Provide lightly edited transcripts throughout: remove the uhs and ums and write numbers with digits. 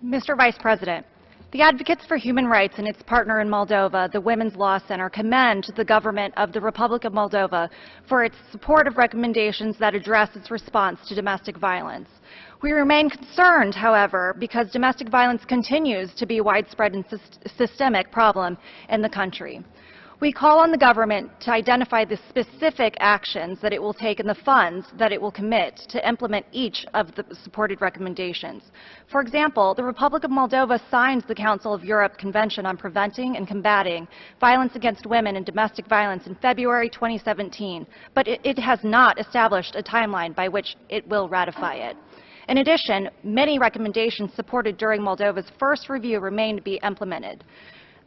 Mr. Vice President, the Advocates for Human Rights and its partner in Moldova, the Women's Law Center, commend the government of the Republic of Moldova for its support of recommendations that address its response to domestic violence. We remain concerned, however, because domestic violence continues to be a widespread and systemic problem in the country. We call on the government to identify the specific actions that it will take and the funds that it will commit to implement each of the supported recommendations. For example, the Republic of Moldova signed the Council of Europe Convention on Preventing and Combating Violence Against Women and Domestic Violence in February 2017, but it has not established a timeline by which it will ratify it. In addition, many recommendations supported during Moldova's first review remain to be implemented.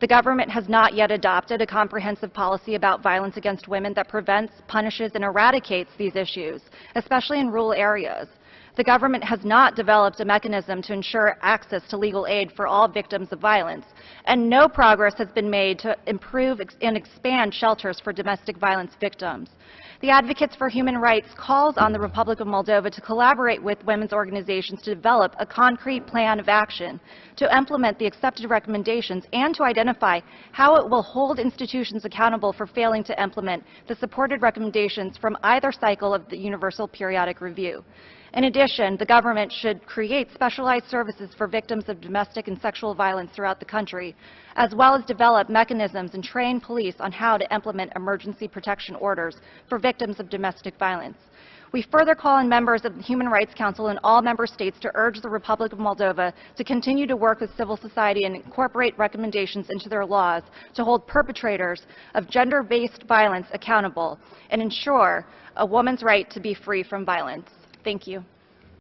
The government has not yet adopted a comprehensive policy about violence against women that prevents, punishes, and eradicates these issues, especially in rural areas. The government has not developed a mechanism to ensure access to legal aid for all victims of violence, and no progress has been made to improve and expand shelters for domestic violence victims. The Advocates for Human Rights calls on the Republic of Moldova to collaborate with women's organizations to develop a concrete plan of action to implement the accepted recommendations and to identify how it will hold institutions accountable for failing to implement the supported recommendations from either cycle of the Universal Periodic Review. In addition, the government should create specialized services for victims of domestic and sexual violence throughout the country, as well as develop mechanisms and train police on how to implement emergency protection orders for victims of domestic violence. We further call on members of the Human Rights Council in all member states to urge the Republic of Moldova to continue to work with civil society and incorporate recommendations into their laws to hold perpetrators of gender-based violence accountable and ensure a woman's right to be free from violence. Thank you.